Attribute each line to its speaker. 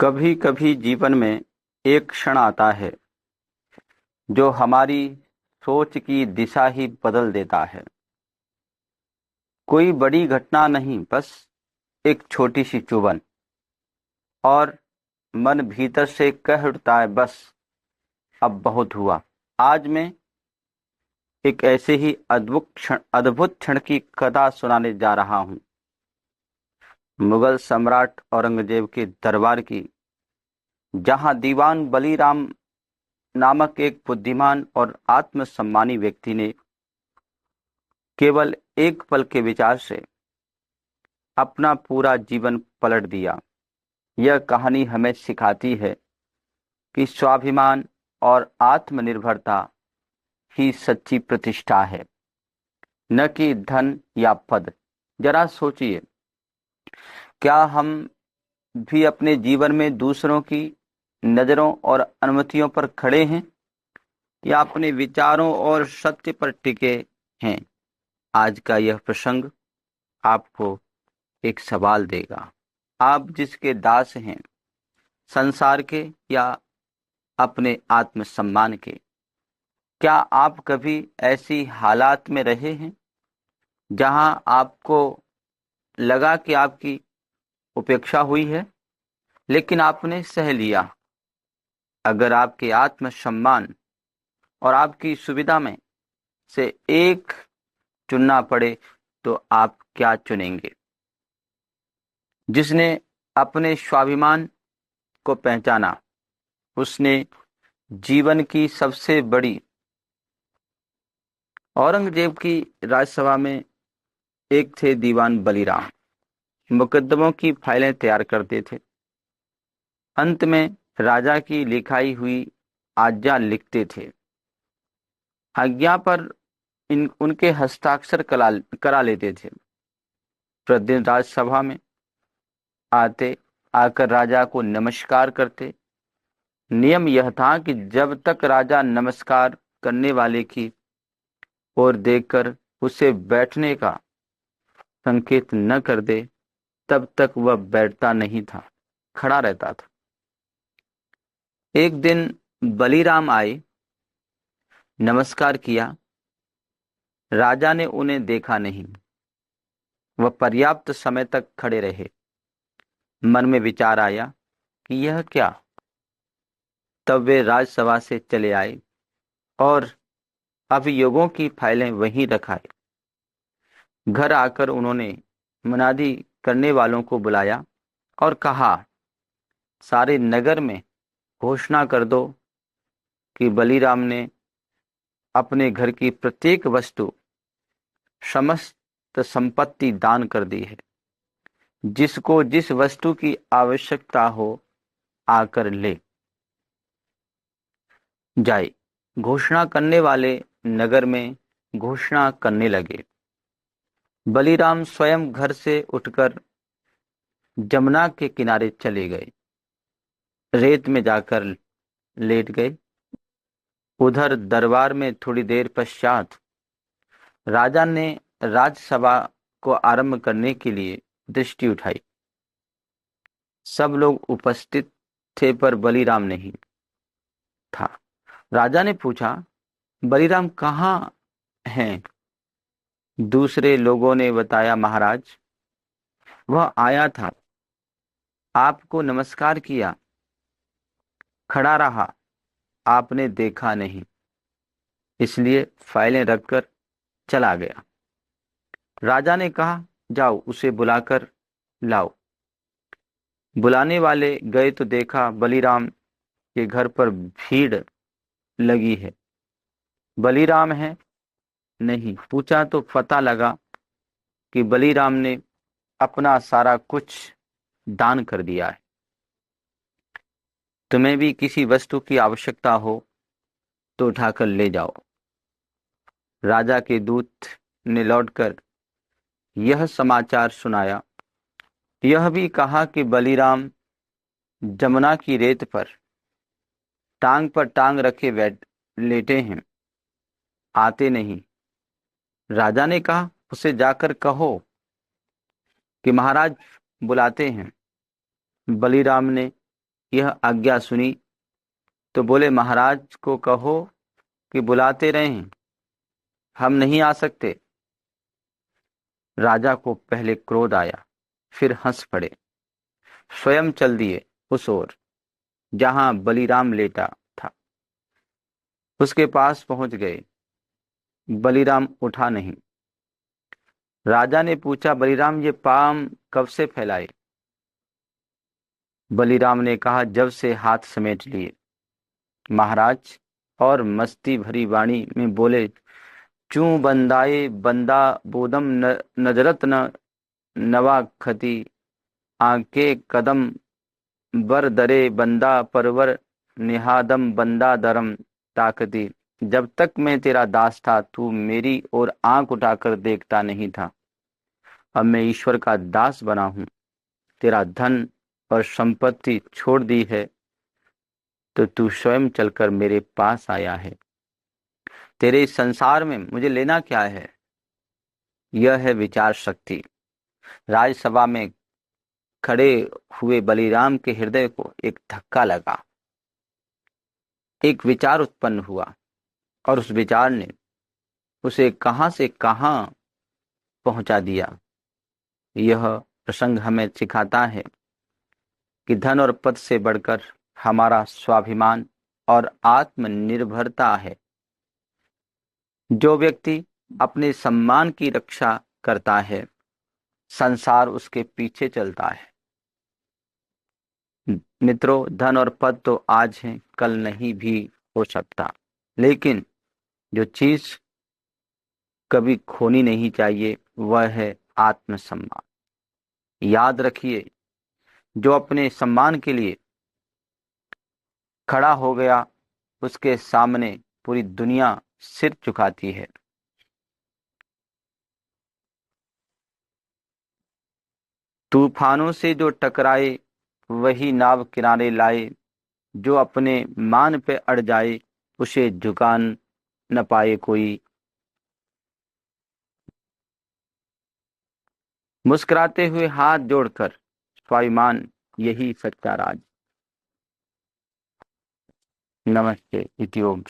Speaker 1: कभी कभी जीवन में एक क्षण आता है जो हमारी सोच की दिशा ही बदल देता है। कोई बड़ी घटना नहीं, बस एक छोटी सी चुभन, और मन भीतर से कह उठता है, बस अब बहुत हुआ। आज मैं एक ऐसे ही अद्भुत क्षण की कथा सुनाने जा रहा हूँ। मुगल सम्राट औरंगजेब के दरबार की, जहाँ दीवान बलीराम नामक एक बुद्धिमान और आत्मसम्मानी व्यक्ति ने केवल एक पल के विचार से अपना पूरा जीवन पलट दिया। यह कहानी हमें सिखाती है कि स्वाभिमान और आत्मनिर्भरता ही सच्ची प्रतिष्ठा है, न कि धन या पद। जरा सोचिए, क्या हम भी अपने जीवन में दूसरों की नजरों और अनुमतियों पर खड़े हैं, या अपने विचारों और सत्य पर टिके हैं? आज का यह प्रसंग आपको एक सवाल देगा। आप जिसके दास हैं, संसार के या अपने आत्मसम्मान के? क्या आप कभी ऐसी हालात में रहे हैं जहां आपको लगा कि आपकी उपेक्षा हुई है, लेकिन आपने सह लिया? अगर आपके आत्मसम्मान और आपकी सुविधा में से एक चुनना पड़े, तो आप क्या चुनेंगे? जिसने अपने स्वाभिमान को पहचाना, उसने जीवन की सबसे बड़ी। औरंगजेब की राजसभा में एक थे दीवान बलीराम। मुकदमों की फाइलें तैयार करते थे। अंत में राजा की लिखाई हुई आज्ञा लिखते थे। आज्ञा पर उनके हस्ताक्षर करा लेते थे। प्रतिदिन राजसभा में आते, आकर राजा को नमस्कार करते। नियम यह था कि जब तक राजा नमस्कार करने वाले की ओर देखकर उसे बैठने का संकेत न कर दे, तब तक वह बैठता नहीं था, खड़ा रहता था। एक दिन बलीराम आए, नमस्कार किया। राजा ने उन्हें देखा नहीं। वह पर्याप्त समय तक खड़े रहे। मन में विचार आया कि यह क्या। तब वे राजसभा से चले आए और अभियोगों की फाइलें वहीं रखाई। घर आकर उन्होंने मुनादी करने वालों को बुलाया और कहा, सारे नगर में घोषणा कर दो कि बलीराम ने अपने घर की प्रत्येक वस्तु, समस्त संपत्ति दान कर दी है। जिसको जिस वस्तु की आवश्यकता हो, आकर ले जाए। घोषणा करने वाले नगर में घोषणा करने लगे। बलीराम स्वयं घर से उठकर जमुना के किनारे चले गए। रेत में जाकर लेट गए। उधर दरबार में थोड़ी देर पश्चात राजा ने राजसभा को आरंभ करने के लिए दृष्टि उठाई। सब लोग उपस्थित थे, पर बलीराम नहीं था। राजा ने पूछा, बलीराम कहाँ हैं? दूसरे लोगों ने बताया, महाराज, वह आया था, आपको नमस्कार किया, खड़ा रहा, आपने देखा नहीं, इसलिए फाइलें रखकर चला गया। राजा ने कहा, जाओ उसे बुलाकर लाओ। बुलाने वाले गए तो देखा बलीराम के घर पर भीड़ लगी है। बलीराम है? नहीं। पूछा तो पता लगा कि बलीराम ने अपना सारा कुछ दान कर दिया है। तुम्हें भी किसी वस्तु की आवश्यकता हो तो उठाकर ले जाओ। राजा के दूत ने लौटकर यह समाचार सुनाया। यह भी कहा कि बलीराम जमुना की रेत पर टांग रखे लेटे हैं, आते नहीं। राजा ने कहा, उसे जाकर कहो कि महाराज बुलाते हैं। बलीराम ने यह आज्ञा सुनी तो बोले, महाराज को कहो कि बुलाते रहें, हम नहीं आ सकते। राजा को पहले क्रोध आया, फिर हंस पड़े, स्वयं चल दिए उस ओर जहां बलिराम लेटा था। उसके पास पहुंच गए। बलिराम उठा नहीं। राजा ने पूछा, बलिराम ये पाम कब से फैलाए? बलिराम ने कहा, जब से हाथ समेट लिए महाराज। और मस्ती भरी वाणी में बोले, चूं बंदाए बंदा बोदम नजरत न नवा खती, आके कदम बर दरे बंदा परवर, निहादम बंदा दरम ताकती। जब तक मैं तेरा दास था तू मेरी ओर आंख उठाकर देखता नहीं था। अब मैं ईश्वर का दास बना हूं, तेरा धन और संपत्ति छोड़ दी है तो तू स्वयं चलकर मेरे पास आया है। तेरे इस संसार में मुझे लेना क्या है? यह है विचार शक्ति। राजसभा में खड़े हुए बलिराम के हृदय को एक धक्का लगा। एक विचार उत्पन्न हुआ और उस विचार ने उसे कहां से कहां पहुंचा दिया। यह प्रसंग हमें सिखाता है कि धन और पद से बढ़कर हमारा स्वाभिमान और आत्मनिर्भरता है। जो व्यक्ति अपने सम्मान की रक्षा करता है, संसार उसके पीछे चलता है। मित्रों, धन और पद तो आज है, कल नहीं भी हो सकता, लेकिन जो चीज कभी खोनी नहीं चाहिए वह है आत्मसम्मान। याद रखिए, जो अपने सम्मान के लिए खड़ा हो गया उसके सामने पूरी दुनिया सिर झुकाती है। तूफानों से जो टकराए वही नाव किनारे लाए, जो अपने मान पे अड़ जाए उसे झुका न पाए कोई। मुस्कुराते हुए हाथ जोड़कर स्वाभिमान, यही सच्चा राज। नमस्ते। इति ओम।